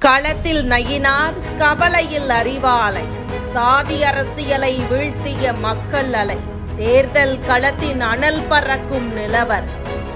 களத்தில் நயினார், கவலையில் அறிவாலை. சாதி அரசியலை வீழ்த்திய மக்கள் அலை. தேர்தல் களத்தின் அனல் பறக்கும் நிலவர்.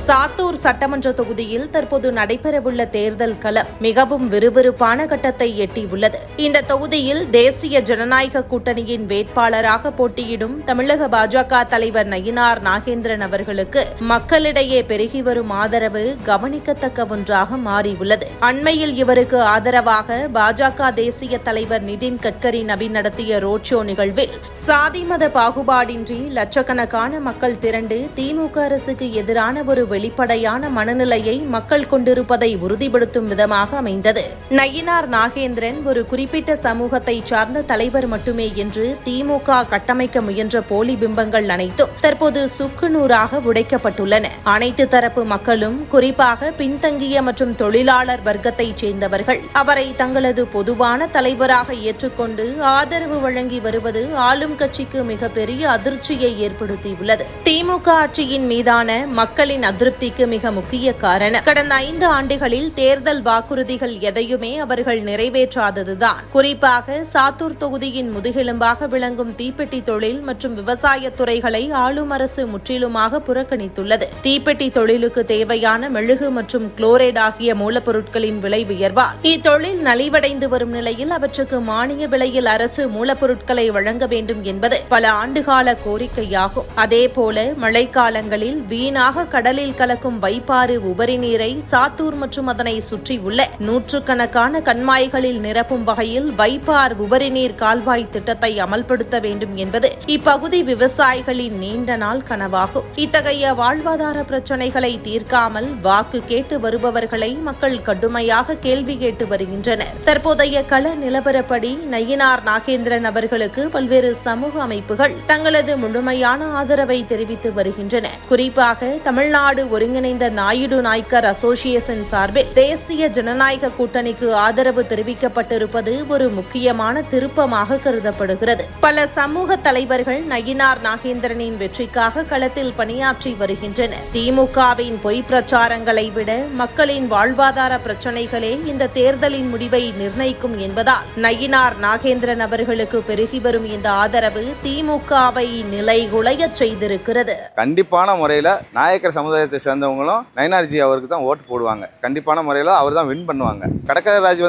சாத்தூர் சட்டமன்ற தொகுதியில் தற்போது நடைபெறவுள்ள தேர்தல் களம் மிகவும் விறுவிறுப்பான கட்டத்தை எட்டியுள்ளது. இந்த தொகுதியில் தேசிய ஜனநாயக கூட்டணியின் வேட்பாளராக போட்டியிடும் தமிழக பாஜக தலைவர் நயினார் நாகேந்திரன் அவர்களுக்கு மக்களிடையே பெருகி வரும் ஆதரவு கவனிக்கத்தக்க ஒன்றாக மாறியுள்ளது. அண்மையில் இவருக்கு ஆதரவாக பாஜக தேசிய தலைவர் நிதின் கட்கரி நடத்திய ரோட் ஷோ நிகழ்வில் சாதி மத பாகுபாடின்றி லட்சக்கணக்கான மக்கள் திரண்டு திமுக அரசுக்கு எதிரான ஒரு வெளிப்படையான மனநிலையை மக்கள் கொண்டிருப்பதை உறுதிப்படுத்தும் விதமாக அமைந்தது. நயினார் நாகேந்திரன் ஒரு குறிப்பிட்ட சமூகத்தை சார்ந்த தலைவர் மட்டுமே என்று திமுக கட்டமைக்க முயன்ற போலி பிம்பங்கள் அனைத்தும் தற்போது சுக்குநூறாக உடைக்கப்பட்டுள்ளன. அனைத்து தரப்பு மக்களும், குறிப்பாக பின்தங்கிய மற்றும் தொழிலாளர் வர்க்கத்தைச் சேர்ந்தவர்கள் அவரை தங்களது பொதுவான தலைவராக ஏற்றுக்கொண்டு ஆதரவு வழங்கி வருவது ஆளும் கட்சிக்கு மிகப்பெரிய அதிர்ச்சியை ஏற்படுத்தியுள்ளது. திமுக ஆட்சியின் மீதான மக்களின் அதிருப்திக்கு மிக முக்கிய காரணம் கடந்த 5 ஆண்டுகளில் தேர்தல் வாக்குறுதிகள் எதையுமே அவர்கள் நிறைவேற்றாததுதான். குறிப்பாக சாத்தூர் தொகுதியின் முதுகெலும்பாக விளங்கும் தீப்பெட்டி தொழில் மற்றும் விவசாய துறைகளை ஆளும் அரசு முற்றிலுமாக புறக்கணித்துள்ளது. தீப்பெட்டி தொழிலுக்கு தேவையான மெழுகு மற்றும் குளோரைட் ஆகிய மூலப்பொருட்களின் விலை உயர்வால் இத்தொழில் நலிவடைந்து வரும் நிலையில் அவற்றுக்கு மானிய விலையில் அரசு மூலப்பொருட்களை வழங்க வேண்டும் என்பது பல ஆண்டுகால கோரிக்கையாகும். அதேபோல மழைக்காலங்களில் வீணாக கடலில் கலக்கும் வைப்பாறு உபரி நீரை சாத்தூர் மற்றும் அதனை சுற்றியுள்ள நூற்றுக்கணக்கான கண்மாய்களில் நிரப்பும் வகையில் வைப்பார் உபரி நீர் கால்வாய் திட்டத்தை அமல்படுத்த வேண்டும் என்பது இப்பகுதி விவசாயிகளின் நீண்ட நாள் கனவாகும். இத்தகைய வாழ்வாதார பிரச்சினைகளை தீர்க்காமல் வாக்கு கேட்டு வருபவர்களை மக்கள் கடுமையாக கேள்வி கேட்டு வருகின்றனர். தற்போதைய கள நிலவரப்படி நயினார் நாகேந்திரன் அவர்களுக்கு பல்வேறு சமூக அமைப்புகள் தங்களது முழுமையான ஆதரவை தெரிவித்து வருகின்றன. குறிப்பாக தமிழ்நாடு ஒருங்கிணைந்த நாயுடு நாய்க்கர் அசோசியேஷன் சார்பில் தேசிய ஜனநாயக கூட்டணிக்கு ஆதரவு தெரிவிக்கப்பட்டிருப்பது ஒரு முக்கியமான திருப்பமாக கருதப்படுகிறது. பல சமூக தலைவர்கள் நயினார் நாகேந்திரனின் வெற்றிக்காக களத்தில் பணியாற்றி வருகின்றனர். திமுகவின் பொய் பிரச்சாரங்களை விட மக்களின் வாழ்வாதார பிரச்சினைகளே இந்த தேர்தலின் முடிவை நிர்ணயிக்கும் என்பதால் நயினார் நாகேந்திரன் அவர்களுக்கு பெருகி வரும் இந்த ஆதரவு திமுகவை நிலைகுலைய செய்திருக்கிறது. கண்டிப்பான முறையில் நாயக்கர் சமுதாயத்தை சேர்ந்தவங்களும் நயினார்ஜி அவருக்கு தான் ஓட்டு போடுவாங்க. கண்டிப்பான முறையில் அவர் தான் வின் பண்ணுவாங்க. கடற்கரைராஜ்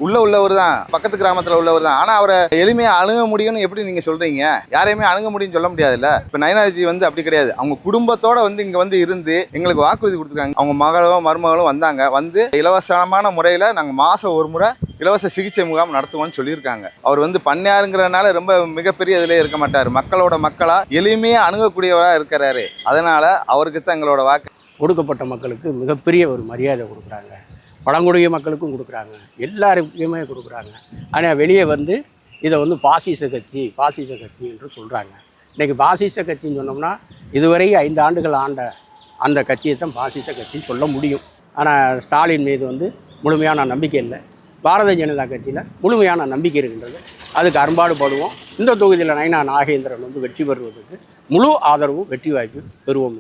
உள்ளவர் தான், பக்கத்து கிராமத்தில் உள்ளவர் தான். ஆனால் அவரை எளிமையாக அணுக முடியும்னு எப்படி நீங்கள் சொல்கிறீங்க? யாரையுமே அணுக முடியும்னு சொல்ல முடியாதுல்ல. இப்போ நயினார்ஜி அப்படி கிடையாது. அவங்க குடும்பத்தோட இங்கே இருந்து எங்களுக்கு வாக்குறுதி கொடுத்துருக்காங்க. அவங்க மகளும் மருமகளும் வந்து இலவசமான முறையில் நாங்கள் மாதம் ஒரு முறை இலவச சிகிச்சை முகாம் நடத்துவோம்னு சொல்லியிருக்காங்க. அவர் பண்ணையாருங்கிறனால ரொம்ப மிகப்பெரிய இதிலே இருக்க மாட்டார். மக்களோட மக்களா எளிமையாக அணுகக்கூடியவராக இருக்கிறாரு. அதனால அவருக்கு தான் எங்களோட வாக்கு. ஒடுக்கப்பட்ட மக்களுக்கு மிகப்பெரிய ஒரு மரியாதை கொடுக்குறாங்க. பழங்குடிய மக்களுக்கும் கொடுக்குறாங்க, எல்லாருக்குமே கொடுக்குறாங்க. ஆனால் வெளியே இதை பாசிச கட்சி என்று சொல்கிறாங்க. இன்றைக்கி பாசிச கட்சின்னு சொன்னோம்னா இதுவரை 5 ஆண்டுகள் ஆண்ட அந்த கட்சியை தான் பாசிச கட்சின்னு சொல்ல முடியும். ஆனால் ஸ்டாலின் மீது முழுமையான நம்பிக்கை இல்லை. பாரதிய ஜனதா கட்சியில் முழுமையான நம்பிக்கை இருக்கின்றது. அதுக்கு அரும்பாடு படுவோம். இந்த தொகுதியில் நயினார் நாகேந்திரன் வெற்றி பெறுவதற்கு முழு ஆதரவும், வெற்றி வாய்ப்பு பெறுவோம்.